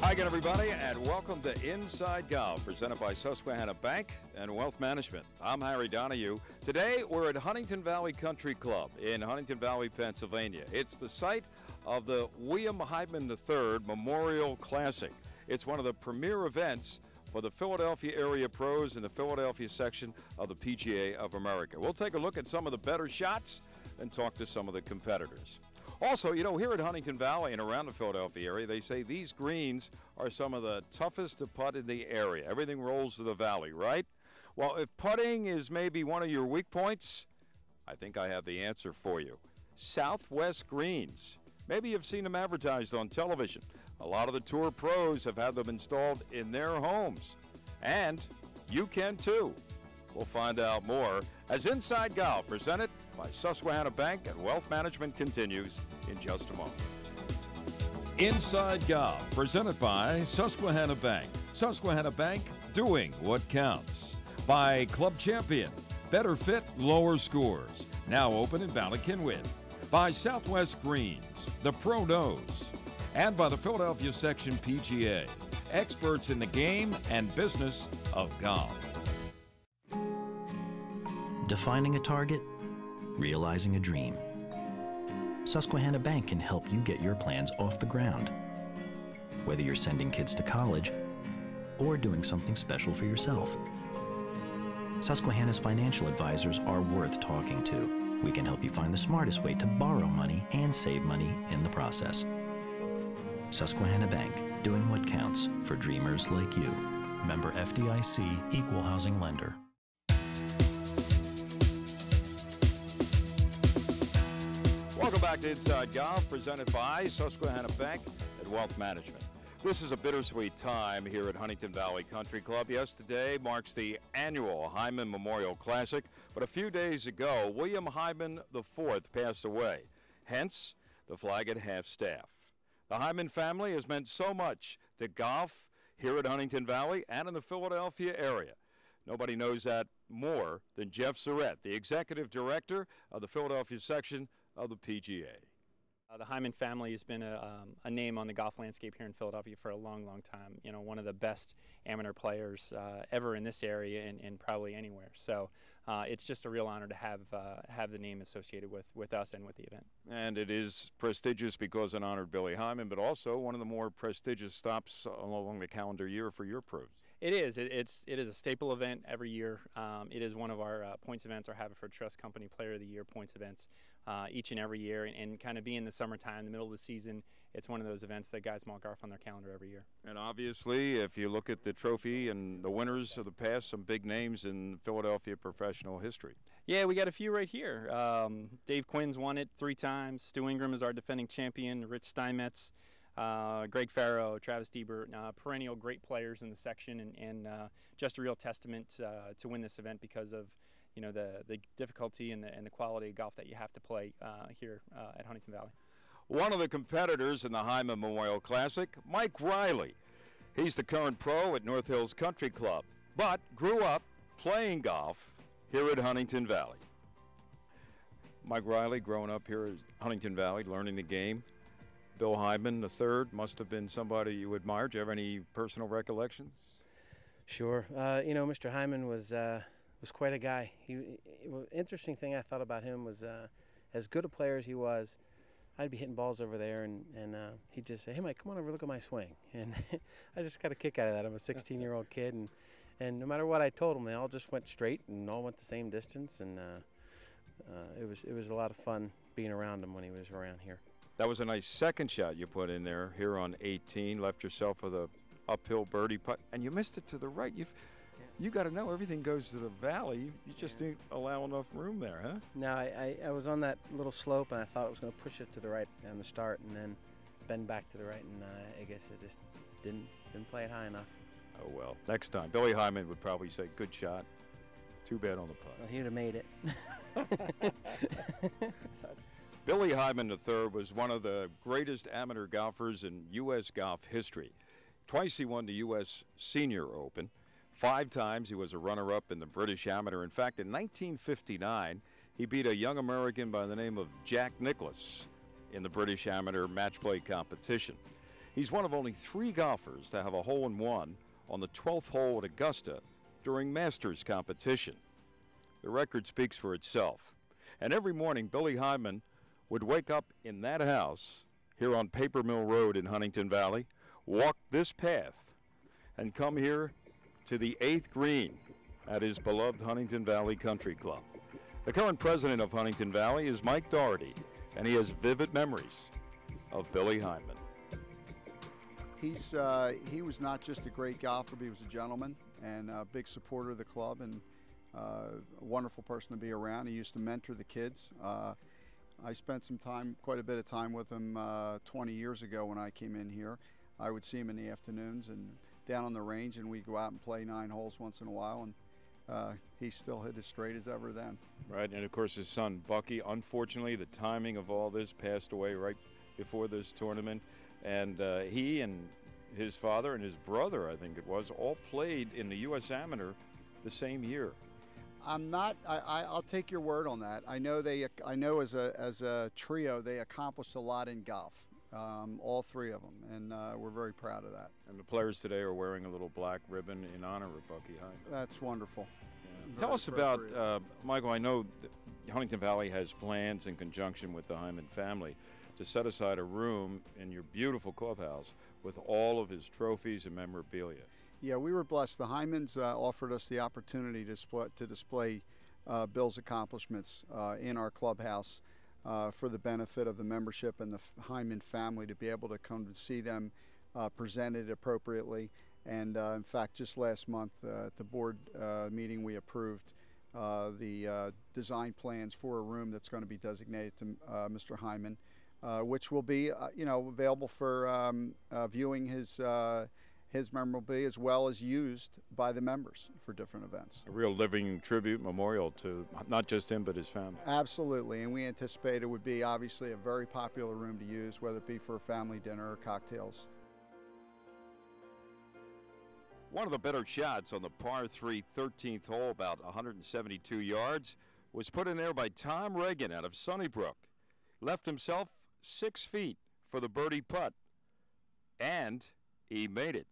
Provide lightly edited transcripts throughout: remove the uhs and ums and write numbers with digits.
Hi again, everybody, and welcome to Inside Golf, presented by Susquehanna Bank and Wealth Management. I'm Harry Donahue. Today, we're at Huntingdon Valley Country Club in Huntingdon Valley, Pennsylvania. It's the site of the William Hyndman III Memorial Classic. It's one of the premier events for the Philadelphia area pros in the Philadelphia section of the PGA of America. We'll take a look at some of the better shots and talk to some of the competitors. Also, you know, here at Huntingdon Valley and around the Philadelphia area, they say these greens are some of the toughest to putt in the area. Everything rolls to the valley, right? Well, if putting is maybe one of your weak points, I think I have the answer for you. Southwest Greens. Maybe you've seen them advertised on television. A lot of the tour pros have had them installed in their homes. And you can too. We'll find out more as Inside Golf, presented by Susquehanna Bank and Wealth Management, continues in just a moment. Inside Golf, presented by Susquehanna Bank. Susquehanna Bank, doing what counts. By Club Champion, better fit, lower scores. Now open in Valley Kinwin. By Southwest Greens, the pro knows. And by the Philadelphia Section PGA, experts in the game and business of golf. Defining a target, realizing a dream. Susquehanna Bank can help you get your plans off the ground. Whether you're sending kids to college or doing something special for yourself. Susquehanna's financial advisors are worth talking to. We can help you find the smartest way to borrow money and save money in the process. Susquehanna Bank, doing what counts for dreamers like you. Member FDIC, Equal Housing Lender. Welcome back to Inside Golf, presented by Susquehanna Bank and Wealth Management. This is a bittersweet time here at Huntingdon Valley Country Club. Yes, today marks the annual Hyndman Memorial Classic, but a few days ago, William Hyndman IV passed away, hence the flag at half-staff. The Hyndman family has meant so much to golf here at Huntingdon Valley and in the Philadelphia area. Nobody knows that more than Jeff Surrett, the executive director of the Philadelphia section of the PGA. The Hyndman family has been a name on the golf landscape here in Philadelphia for a long, long time. You know, one of the best amateur players ever in this area and probably anywhere. So it's just a real honor to have the name associated with us and with the event. And it is prestigious because it honored Billy Hyndman, but also one of the more prestigious stops along the calendar year for your pros. It is. It is a staple event every year. It is one of our points events, our Haverford Trust Company Player of the Year points events each and every year. And kind of being the summertime, the middle of the season, it's one of those events that guys mark off on their calendar every year. And obviously, if you look at the trophy and the winners of the past, some big names in Philadelphia professional history. Yeah, we got a few right here. Dave Quinn's won it 3 times. Stu Ingram is our defending champion. Rich Steinmetz. Greg Farrow, Travis Diebert, perennial great players in the section, and just a real testament to win this event because of, you know, the difficulty and the quality of golf that you have to play here at Huntingdon Valley. One of the competitors in the Hyndman Memorial Classic, Mike Riley. He's the current pro at North Hills Country Club, but grew up playing golf here at Huntingdon Valley. Mike Riley, growing up here at Huntingdon Valley, learning the game. Bill Hyndman III must have been somebody you admired. Do you have any personal recollections? Sure. You know, Mr. Hyndman was quite a guy. Interesting thing I thought about him was as good a player as he was, I'd be hitting balls over there, and he'd just say, "Hey, Mike, come on over, look at my swing." And I just got a kick out of that. I'm a 16-year-old kid, and no matter what I told him, they all just went straight and all went the same distance, and it was a lot of fun being around him when he was around here. That was a nice second shot you put in there here on 18. Left yourself with a uphill birdie putt, and you missed it to the right. You got to know everything goes to the valley. You just didn't allow enough room there, huh? No, I was on that little slope, and I thought it was going to push it to the right on the start, and then bend back to the right, and I guess I just didn't play it high enough. Oh well, next time. Billy Hyndman would probably say, "Good shot. Too bad on the putt." Well, he'd have made it. Billy Hyndman III was one of the greatest amateur golfers in U.S. golf history. Twice he won the U.S. Senior Open. 5 times he was a runner-up in the British Amateur. In fact, in 1959, he beat a young American by the name of Jack Nicklaus in the British Amateur match play competition. He's one of only 3 golfers to have a hole-in-one on the 12th hole at Augusta during Masters competition. The record speaks for itself. And every morning, Billy Hyndman would wake up in that house here on Paper Mill Road in Huntingdon Valley, walk this path, and come here to the 8th green at his beloved Huntingdon Valley Country Club. The current president of Huntingdon Valley is Mike Doherty, and he has vivid memories of Billy Hyndman. He was not just a great golfer, but he was a gentleman and a big supporter of the club, and a wonderful person to be around. He used to mentor the kids. I spent quite a bit of time with him 20 years ago when I came in here. I would see him in the afternoons and down on the range, and we'd go out and play 9 holes once in a while, and he still hit as straight as ever then. Right, and of course his son Bucky, unfortunately the timing of all this passed away right before this tournament, and he and his father and his brother, I think it was, all played in the U.S. Amateur the same year. I'll take your word on that. I know as a trio they accomplished a lot in golf, all 3 of them, and we're very proud of that. And the players today are wearing a little black ribbon in honor of Bucky Hyndman. That's wonderful. Yeah. Tell us about, Michael, I know that Huntingdon Valley has plans in conjunction with the Hyndman family to set aside a room in your beautiful clubhouse with all of his trophies and memorabilia. Yeah, we were blessed. The Hyndmans offered us the opportunity to display Bill's accomplishments in our clubhouse for the benefit of the membership and the Hyndman family, to be able to come to see them presented appropriately. And in fact, just last month at the board meeting, we approved the design plans for a room that's going to be designated to Mr. Hyndman, which will be available for viewing his memorabilia, as well as used by the members for different events. A real living tribute memorial to not just him, but his family. Absolutely, and we anticipate it would be obviously a very popular room to use, whether it be for a family dinner or cocktails. One of the better shots on the par 3 13th hole, about 172 yards, was put in there by Tom Reagan out of Sunnybrook. Left himself 6 feet for the birdie putt, and he made it.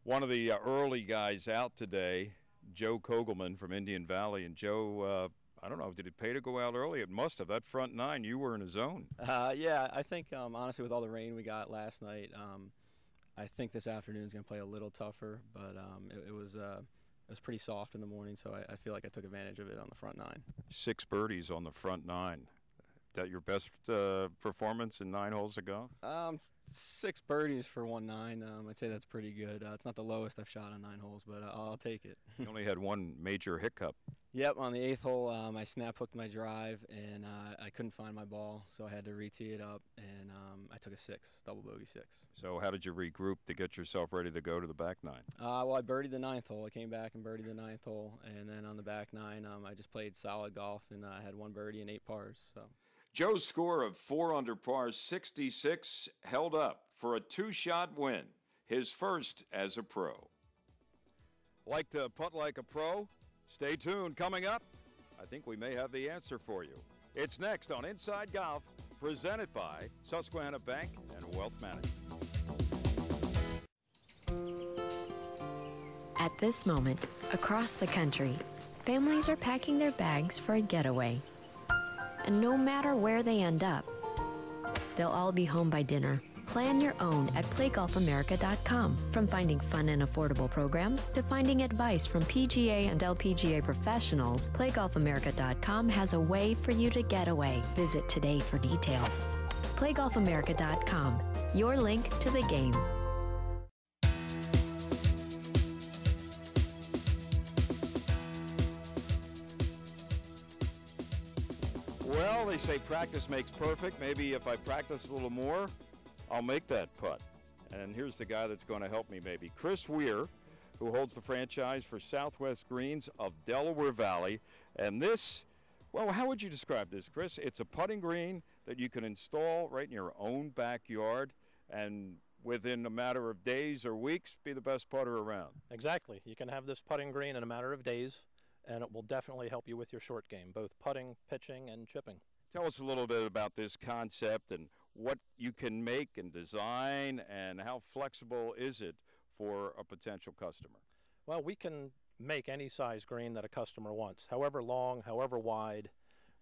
One of the early guys out today, Joe Kogelman from Indian Valley. And Joe, I don't know, did it pay to go out early? It must have. That front 9, you were in a zone. Yeah, I think honestly with all the rain we got last night, I think this afternoon's going to play a little tougher, but it was pretty soft in the morning, so I feel like I took advantage of it on the front 9. 6 birdies on the front 9. Is that your best performance in 9 holes of golf? 6 birdies for 1-9. I'd say that's pretty good. It's not the lowest I've shot on 9 holes, but I'll take it. You only had one major hiccup. Yep, on the 8th hole, I snap hooked my drive, and I couldn't find my ball, so I had to re-tee it up, and I took a 6, double bogey 6. So how did you regroup to get yourself ready to go to the back 9? Well, I birdied the 9th hole. I came back and birdied the 9th hole, and then on the back 9, I just played solid golf, and I had 1 birdie and 8 pars. So. Joe's score of 4 under par 66 held up for a 2-shot win, his first as a pro. Like to putt like a pro? Stay tuned. Coming up, I think we may have the answer for you. It's next on Inside Golf, presented by Susquehanna Bank and Wealth Management. At this moment, across the country, families are packing their bags for a getaway. And no matter where they end up, they'll all be home by dinner. Plan your own at playgolfamerica.com. From finding fun and affordable programs to finding advice from PGA and LPGA professionals, playgolfamerica.com has a way for you to get away. Visit today for details. playgolfamerica.com, your link to the game. Well, they say practice makes perfect. Maybe if I practice a little more, I'll make that putt. And here's the guy that's going to help me maybe. Chris Weir, who holds the franchise for Southwest Greens of Delaware Valley. And this, well, how would you describe this, Chris? It's a putting green that you can install right in your own backyard and within a matter of days or weeks be the best putter around. Exactly. You can have this putting green in a matter of days, and it will definitely help you with your short game, both putting, pitching, and chipping. Tell us a little bit about this concept and what you can make and design, and how flexible is it for a potential customer? Well, we can make any size green that a customer wants, however long, however wide.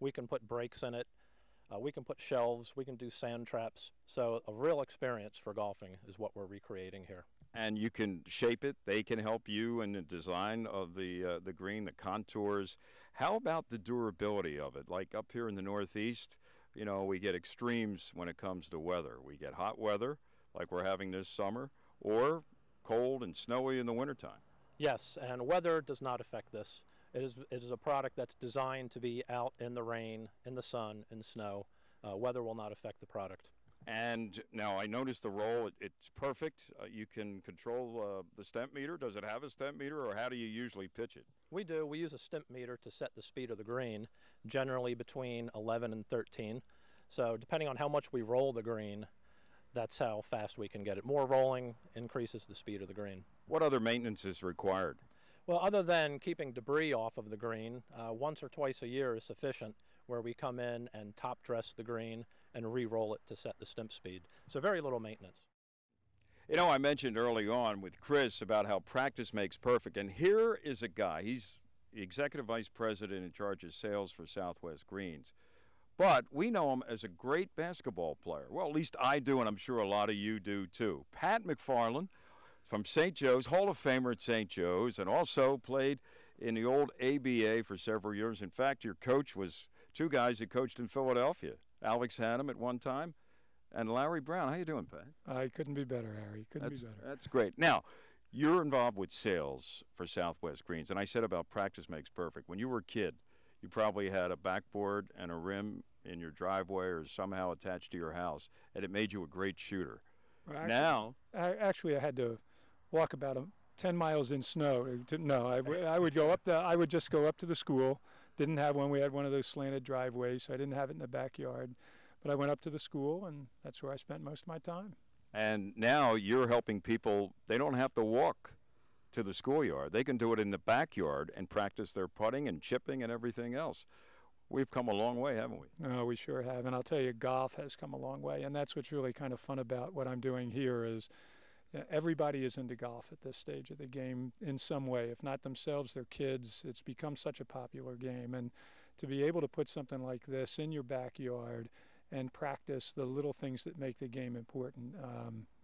We can put breaks in it. We can put shelves. We can do sand traps. So a real experience for golfing is what we're recreating here. And you can shape it. They can help you in the design of the green, the contours. How about the durability of it? Like up here in the Northeast, you know, we get extremes when it comes to weather. We get hot weather, like we're having this summer, or cold and snowy in the wintertime. Yes, and weather does not affect this. It is a product that's designed to be out in the rain, in the sun, in snow. Weather will not affect the product. And now I noticed the roll, it's perfect. You can control the stemp meter. Does it have a stemp meter, or how do you usually pitch it? We do. We use a stemp meter to set the speed of the green, generally between 11 and 13. So depending on how much we roll the green, that's how fast we can get it. More rolling increases the speed of the green. What other maintenance is required? Well, other than keeping debris off of the green, once or twice a year is sufficient, where we come in and top dress the green and re-roll it to set the stemp speed. So very little maintenance. You know, I mentioned early on with Chris about how practice makes perfect, and here is a guy. He's the Executive Vice President in charge of sales for Southwest Greens. But we know him as a great basketball player. Well, at least I do, and I'm sure a lot of you do too. Pat McFarland from St. Joe's, Hall of Famer at St. Joe's, and also played in the old ABA for several years. In fact, your coach was two guys that coached in Philadelphia, Alex Hannum at one time and Larry Brown. How you doing, Pat? I couldn't be better, Harry. Couldn't be better. That's great. Now, you're involved with sales for Southwest Greens, and I said about practice makes perfect. When you were a kid, you probably had a backboard and a rim in your driveway or somehow attached to your house, and it made you a great shooter. Well, actually, I had to walk about 10 miles in snow. I would go up I would just go up to the school. Didn't have one. We had one of those slanted driveways, so I didn't have it in the backyard. But I went up to the school, and that's where I spent most of my time. And now you're helping people. They don't have to walk to the schoolyard. They can do it in the backyard and practice their putting and chipping and everything else. We've come a long way, haven't we? No, we sure have. And I'll tell you, golf has come a long way. And that's what's really kind of fun about what I'm doing here is everybody is into golf at this stage of the game in some way. If not themselves, their kids. It's become such a popular game. And to be able to put something like this in your backyard and practice the little things that make the game important,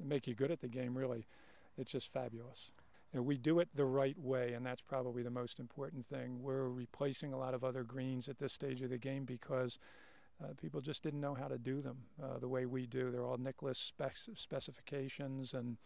make you good at the game, really, it's just fabulous. And we do it the right way, and that's probably the most important thing. We're replacing a lot of other greens at this stage of the game because people just didn't know how to do them the way we do. They're all Nicklaus specifications, and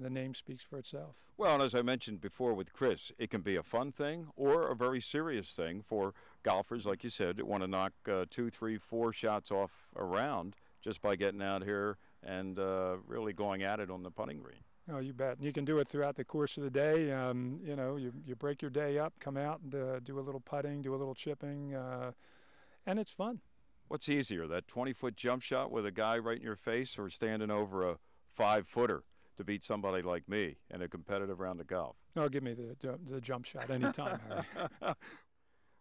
the name speaks for itself. Well, and as I mentioned before with Chris, it can be a fun thing or a very serious thing for golfers, like you said, that want to knock 2, 3, 4 shots off a round just by getting out here and really going at it on the putting green. Oh, you bet. And you can do it throughout the course of the day. You know, you break your day up, come out and do a little putting, do a little chipping, and it's fun. What's easier, that 20-foot jump shot with a guy right in your face or standing over a 5-footer to beat somebody like me in a competitive round of golf? No, give me the jump shot anytime, Harry.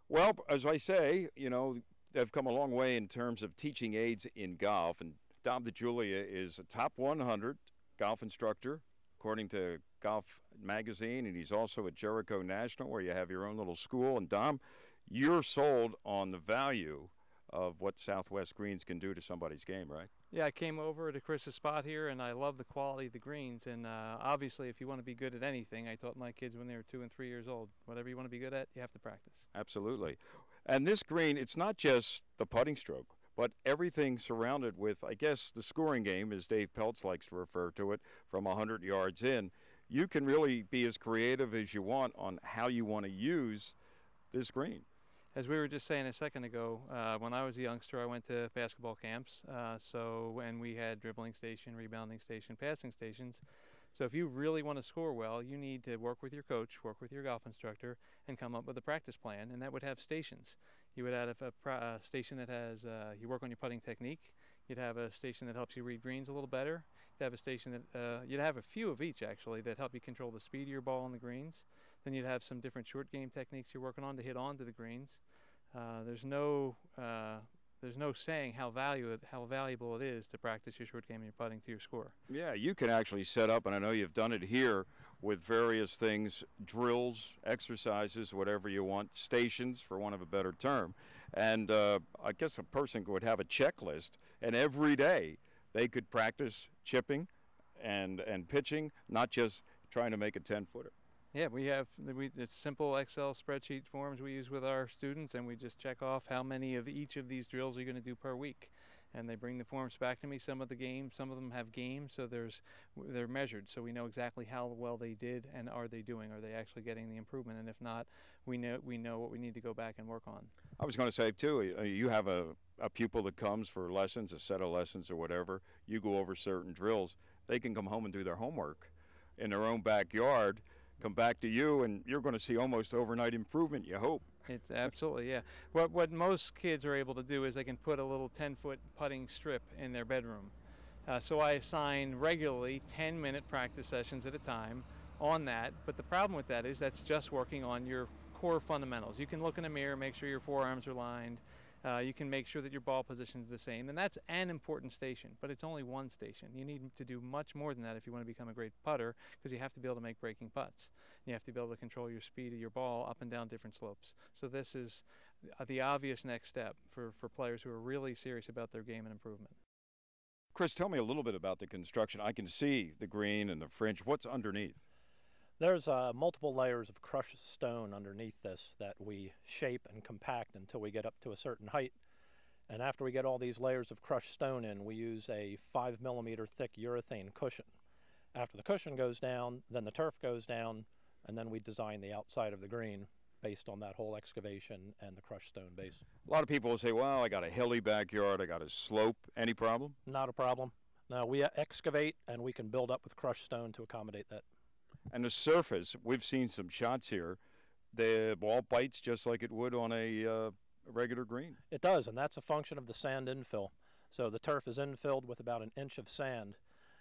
Well, as I say, you know, they've come a long way in terms of teaching aids in golf, and Dom DeGiulia is a top 100 golf instructor, according to Golf Magazine, and he's also at Jericho National, where you have your own little school. And Dom, you're sold on the value of what Southwest Greens can do to somebody's game, right? Yeah, I came over to Chris's spot here, and I love the quality of the greens. And obviously, if you want to be good at anything, I taught my kids when they were 2 and 3 years old, whatever you want to be good at, you have to practice. Absolutely. And this green, it's not just the putting stroke, but everything surrounded with, I guess, the scoring game, as Dave Peltz likes to refer to it, from 100 yards in. You can really be as creative as you want on how you want to use this green. As we were just saying a second ago, when I was a youngster, I went to basketball camps. And we had dribbling station, rebounding station, passing stations. So if you really want to score well, you need to work with your coach, work with your golf instructor, and come up with a practice plan. And that would have stations. You would have a station that has, you work on your putting technique. You'd have a station that helps you read greens a little better. You'd have a station that, you'd have a few of each actually that help you control the speed of your ball on the greens. Then you'd have some different short game techniques you're working on to hit onto the greens. There's no there's no saying how valuable it is to practice your short game and your putting to your score. Yeah, you can actually set up, and I know you've done it here with various things, drills, exercises, whatever you want, stations, for want of a better term. And I guess a person would have a checklist, and every day they could practice chipping and pitching, not just trying to make a 10-footer. Yeah, it's simple Excel spreadsheet forms we use with our students, and we just check off how many of each of these drills you're going to do per week. And they bring the forms back to me. Some of them have games, so they're measured, so we know exactly how well they did and are they doing. Are they actually getting the improvement? And if not, we know what we need to go back and work on. I was going to say, too, you have a pupil that comes for lessons, a set of lessons or whatever. You go over certain drills. They can come home and do their homework in their own backyard, come back to you, and you're going to see almost overnight improvement, you hope. It's absolutely, yeah. What most kids are able to do is they can put a little 10-foot putting strip in their bedroom. So I assign regularly 10-minute practice sessions at a time on that. But the problem with that is that's just working on your core fundamentals. You can look in a mirror, make sure your forearms are lined. You can make sure that your ball position is the same, and that's an important station, but it's only one station. You need to do much more than that if you want to become a great putter, because you have to be able to make breaking putts. You have to be able to control your speed of your ball up and down different slopes. So this is the obvious next step for players who are really serious about their game and improvement. Chris, tell me a little bit about the construction. I can see the green and the fringe. What's underneath? There's multiple layers of crushed stone underneath this that we shape and compact until we get up to a certain height. And after we get all these layers of crushed stone in, we use a 5mm thick urethane cushion. After the cushion goes down, then the turf goes down, and then we design the outside of the green based on that whole excavation and the crushed stone base. A lot of people will say, well, I got a hilly backyard, I got a slope. Any problem? Not a problem. No, we excavate and we can build up with crushed stone to accommodate that. And the surface, we've seen some shots here, the ball bites just like it would on a regular green. It does, and that's a function of the sand infill. So the turf is infilled with about an inch of sand,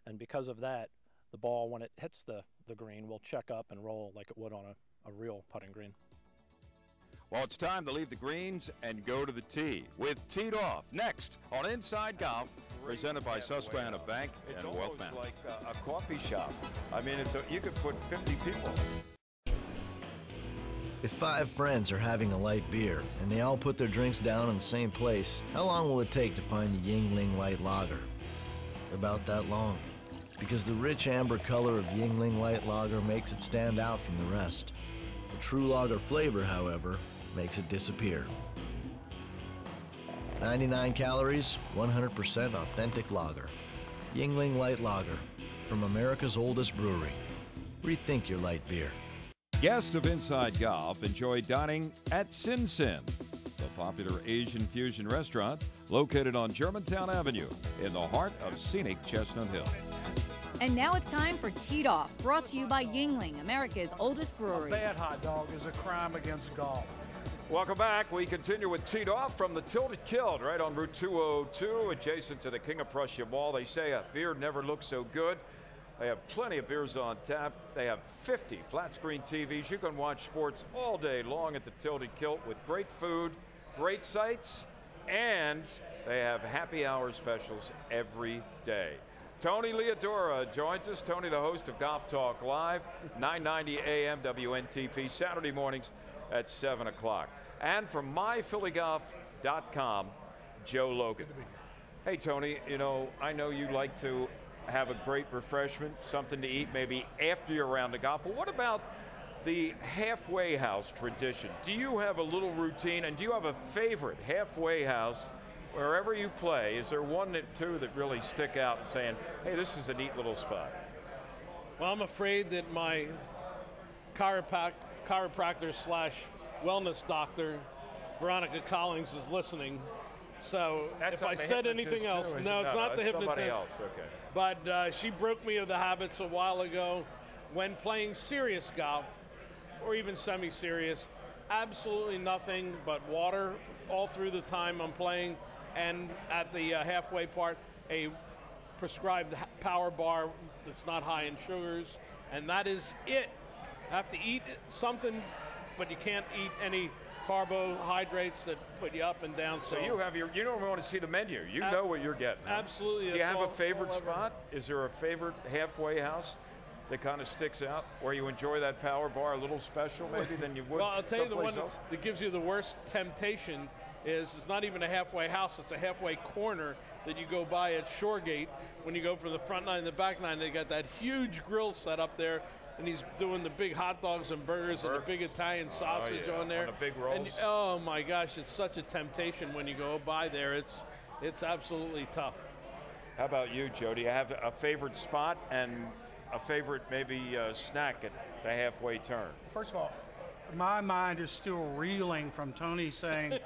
and because of that, the ball, when it hits the green, will check up and roll like it would on a real putting green. Well, it's time to leave the greens and go to the tee with Teed Off next on Inside Golf, presented by Susquehanna Bank and Wealth Management. It's almost like a coffee shop. I mean, you could put 50 people. If 5 friends are having a light beer and they all put their drinks down in the same place, how long will it take to find the Yuengling Light Lager? About that long. Because the rich amber color of Yuengling Light Lager makes it stand out from the rest. The true lager flavor, however, makes it disappear. 99 calories, 100% authentic lager. Yuengling Light Lager, from America's oldest brewery. Rethink your light beer. Guests of Inside Golf enjoy dining at Sin Sin, the popular Asian fusion restaurant located on Germantown Avenue in the heart of scenic Chestnut Hill. And now it's time for Teed Off, brought to you by Yuengling, America's oldest brewery. A bad hot dog is a crime against golf. Welcome back. We continue with Teed Off from the Tilted Kilt, right on Route 202, adjacent to the King of Prussia Mall. They say a beer never looks so good. They have plenty of beers on tap. They have 50 flat-screen TVs. You can watch sports all day long at the Tilted Kilt with great food, great sights, and they have happy hour specials every day. Tony Leodora joins us. Tony, the host of Golf Talk Live, 990 AM WNTP, Saturday mornings at 7 o'clock. And from myphillygolf.com, Joe Logan. Hey, Tony, you know, I know you like to have a great refreshment, something to eat maybe after your round of golf, but what about the halfway house tradition? Do you have a little routine, and do you have a favorite halfway house wherever you play? Is there one or two that really stick out and saying, hey, this is a neat little spot? Well, I'm afraid that my chiropractor slash wellness doctor, Veronica Collins, is listening. So That's if I said anything else, no, it's not the hypnotist. Somebody else, okay. But she broke me of the habits a while ago when playing serious golf, or even semi-serious. Absolutely nothing but water all through the time I'm playing, and at the halfway part, a prescribed power bar that's not high in sugars, and that is it. I have to eat something, but you can't eat any carbohydrates that put you up and down. So you have you don't want to see the menu. You know what you're getting. Absolutely. Do you have a favorite spot? Is there a favorite halfway house that kind of sticks out where you enjoy that power bar a little special maybe than you would Well, I'll tell you the one else? that gives you the worst temptation is it's not even a halfway house, it's a halfway corner that you go by at Shoregate. When you go from the front nine to the back nine, they got that huge grill set up there, and he's doing the big hot dogs and burgers and the big Italian sausage on there. On the big rolls. And, oh my gosh, it's such a temptation when you go by there. It's absolutely tough. How about you, Joe? Do you have a favorite spot and a favorite maybe snack at the halfway turn? First of all, my mind is still reeling from Tony saying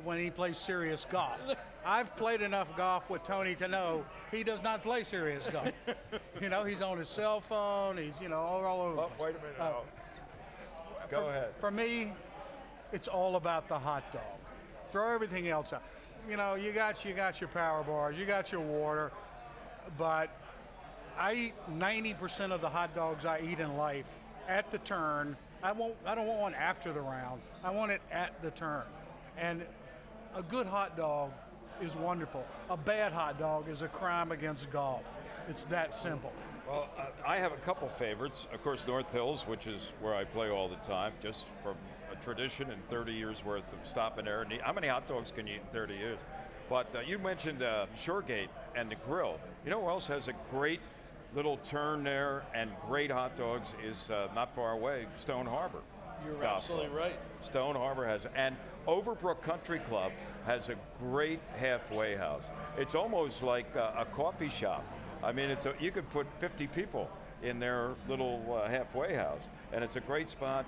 when he plays serious golf. I've played enough golf with Tony to know he does not play serious golf. You know, he's on his cell phone. He's, you know, all over the place. Wait a minute. Go ahead. For me, it's all about the hot dog. Throw everything else out. You know, you got your power bars, you got your water, but I eat 90% of the hot dogs I eat in life at the turn. I don't want one after the round. I want it at the turn. And a good hot dog is wonderful. A bad hot dog is a crime against golf. It's that simple. Well, I have a couple favorites. Of course, North Hills, which is where I play all the time, just from a tradition and 30 years worth of stopping there. How many hot dogs can you eat in 30 years? But you mentioned Shoregate and the grill. You know who else has a great little turn there and great hot dogs is not far away, Stone Harbor. You're absolutely right. Stone Harbor has, and Overbrook Country Club has a great halfway house. It's almost like a coffee shop. I mean, you could put 50 people in their little halfway house, and it's a great spot,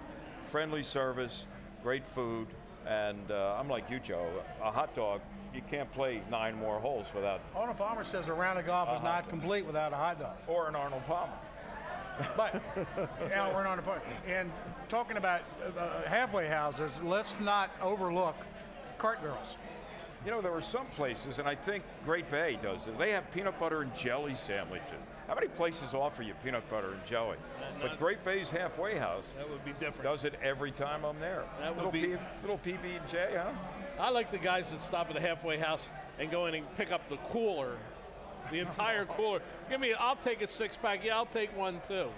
friendly service, great food, and I'm like you, Joe, a hot dog. You can't play 9 more holes without. Arnold Palmer says a round of golf is not complete without a hot dog. Or an Arnold Palmer. But, yeah, we're on a point. And talking about halfway houses, let's not overlook cart girls. You know, there are some places, and I think Great Bay does it. They have peanut butter and jelly sandwiches. How many places offer you peanut butter and jelly? But Great Bay's halfway house that would be different. Does it every time I'm there. That would be little PB&J, huh? I like the guys that stop at the halfway house and go in and pick up the cooler, the entire cooler. I'll take a 6-pack. Yeah, I'll take one too.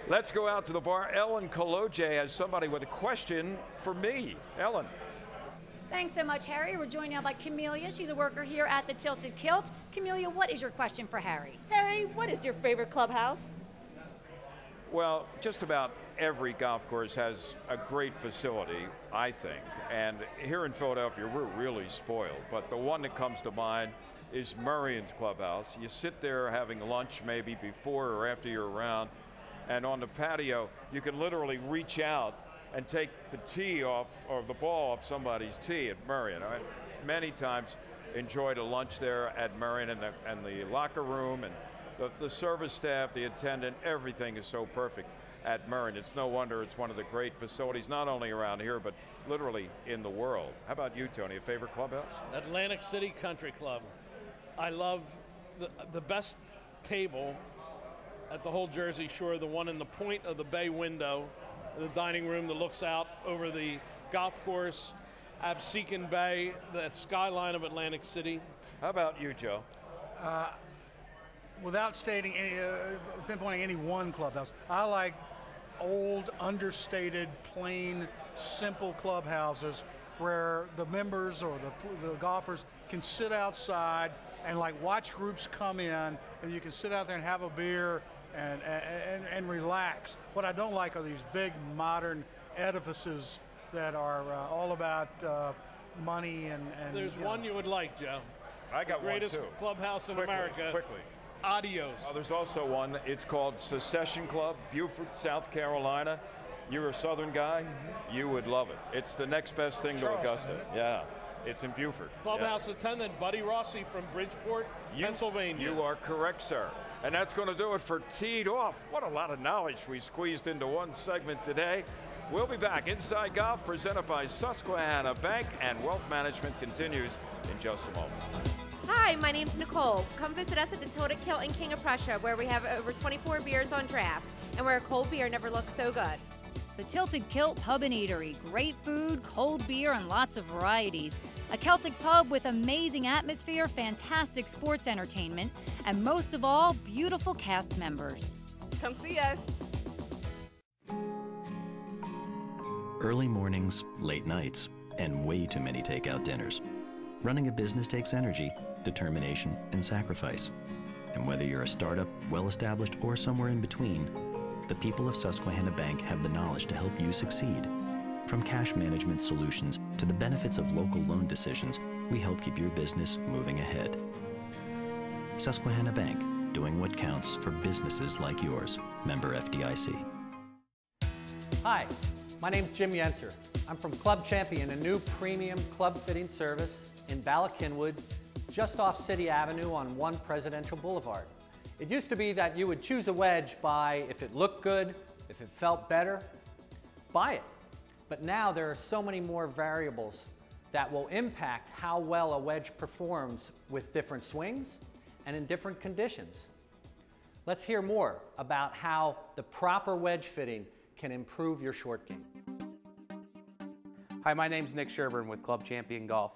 Let's go out to the bar. Ellen Koloje has somebody with a question for me. Ellen. Thanks so much, Harry. We're joined now by Camelia. She's a worker here at the Tilted Kilt. Camelia, what is your question for Harry? Harry, what is your favorite clubhouse? Well, just about every golf course has a great facility, I think. And here in Philadelphia, we're really spoiled. But the one that comes to mind is Murrian's Clubhouse. You sit there having lunch maybe before or after your round, and on the patio, you can literally reach out and take the tee off, or the ball off somebody's tee at Murrian. I many times enjoyed a lunch there at Murrian, and the locker room and the service staff, the attendant, everything is so perfect at Murrian. It's no wonder it's one of the great facilities, not only around here, but literally in the world. How about you, Tony? A favorite clubhouse? Atlantic City Country Club. I love the best table at the whole Jersey Shore, the one in the point of the bay window, the dining room that looks out over the golf course, Absecon Bay, the skyline of Atlantic City. How about you, Joe? Without stating pinpointing any one clubhouse, I like old, understated, plain, simple clubhouses where the members or the golfers can sit outside and like watch groups come in, and you can sit out there and have a beer and relax. What I don't like are these big modern edifices that are all about money and There's one you would like, Joe. I got the greatest one too. Clubhouse in America. Quickly. Adios. Oh, there's also one. It's called Secession Club, Beaufort, South Carolina. You're a Southern guy. You would love it. It's the next best thing to Augusta. Yeah. It's in Beaufort. Clubhouse attendant Buddy Rossi from Bridgeport, Pennsylvania. You are correct, sir. And that's going to do it for Teed Off. What a lot of knowledge we squeezed into one segment today. We'll be back. Inside Golf, presented by Susquehanna Bank, and Wealth Management continues in just a moment. Hi, my name's Nicole. Come visit us at the Tilted Kilt in King of Prussia, where we have over 24 beers on draft, and where a cold beer never looks so good. The Tilted Kilt Pub and Eatery. Great food, cold beer, and lots of varieties. A Celtic pub with amazing atmosphere, fantastic sports entertainment, and most of all, beautiful cast members. Come see us. Early mornings, late nights, and way too many takeout dinners. Running a business takes energy, determination, and sacrifice. And whether you're a startup, well-established, or somewhere in between, the people of Susquehanna Bank have the knowledge to help you succeed. From cash management solutions to the benefits of local loan decisions, we help keep your business moving ahead. Susquehanna Bank, doing what counts for businesses like yours. Member FDIC. Hi, my name's Jim Yenser. I'm from Club Champion, a new premium club fitting service in Bala-Cynwyd, just off City Avenue on 1 Presidential Boulevard. It used to be that you would choose a wedge by if it looked good, if it felt better, buy it. But now there are so many more variables that will impact how well a wedge performs with different swings and in different conditions. Let's hear more about how the proper wedge fitting can improve your short game. Hi, my name's Nick Sherburne with Club Champion Golf.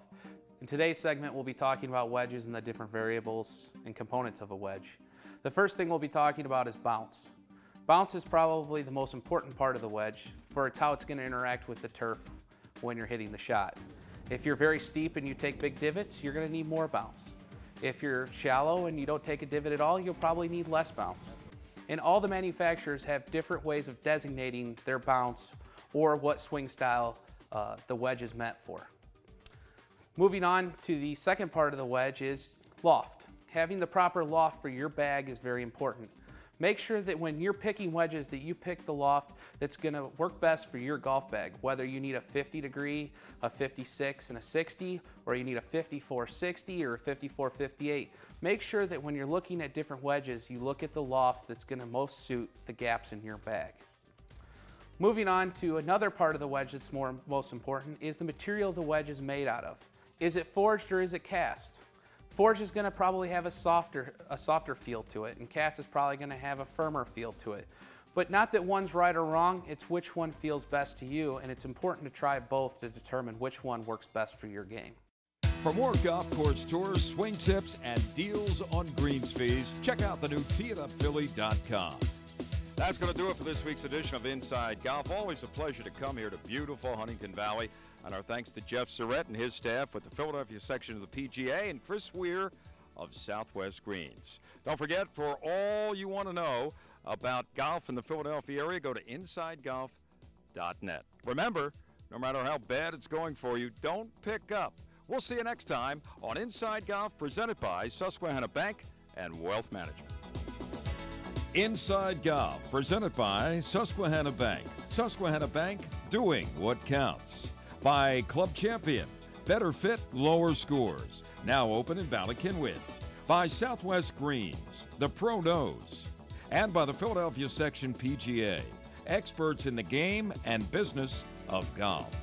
In today's segment, we'll be talking about wedges and the different variables and components of a wedge. The first thing we'll be talking about is bounce. Bounce is probably the most important part of the wedge, for it's how it's going to interact with the turf when you're hitting the shot. If you're very steep and you take big divots, you're going to need more bounce. If you're shallow and you don't take a divot at all, you'll probably need less bounce. And all the manufacturers have different ways of designating their bounce or what swing style the wedge is meant for. Moving on to the second part of the wedge is loft. Having the proper loft for your bag is very important. Make sure that when you're picking wedges that you pick the loft that's going to work best for your golf bag, whether you need a 50 degree, a 56 and a 60, or you need a 54-60 or a 54-58. Make sure that when you're looking at different wedges, you look at the loft that's going to most suit the gaps in your bag. Moving on to another part of the wedge that's most important is the material the wedge is made out of. Is it forged or is it cast? Forged is going to probably have a softer feel to it, and cast is probably going to have a firmer feel to it. But not that one's right or wrong, it's which one feels best to you, and it's important to try both to determine which one works best for your game. For more golf course tours, swing tips, and deals on greens fees, check out the new teeitupphilly.com. That's going to do it for this week's edition of Inside Golf. Always a pleasure to come here to beautiful Huntingdon Valley. And our thanks to Jeff Surrett and his staff with the Philadelphia section of the PGA and Chris Weir of Southwest Greens. Don't forget, for all you want to know about golf in the Philadelphia area, go to InsideGolf.net. Remember, no matter how bad it's going for you, don't pick up. We'll see you next time on Inside Golf, presented by Susquehanna Bank and Wealth Management. Inside Golf, presented by Susquehanna Bank. Susquehanna Bank, doing what counts. By Club Champion, better fit, lower scores. Now open in Bala-Cynwyd. By Southwest Greens, the pro knows. And by the Philadelphia Section PGA, experts in the game and business of golf.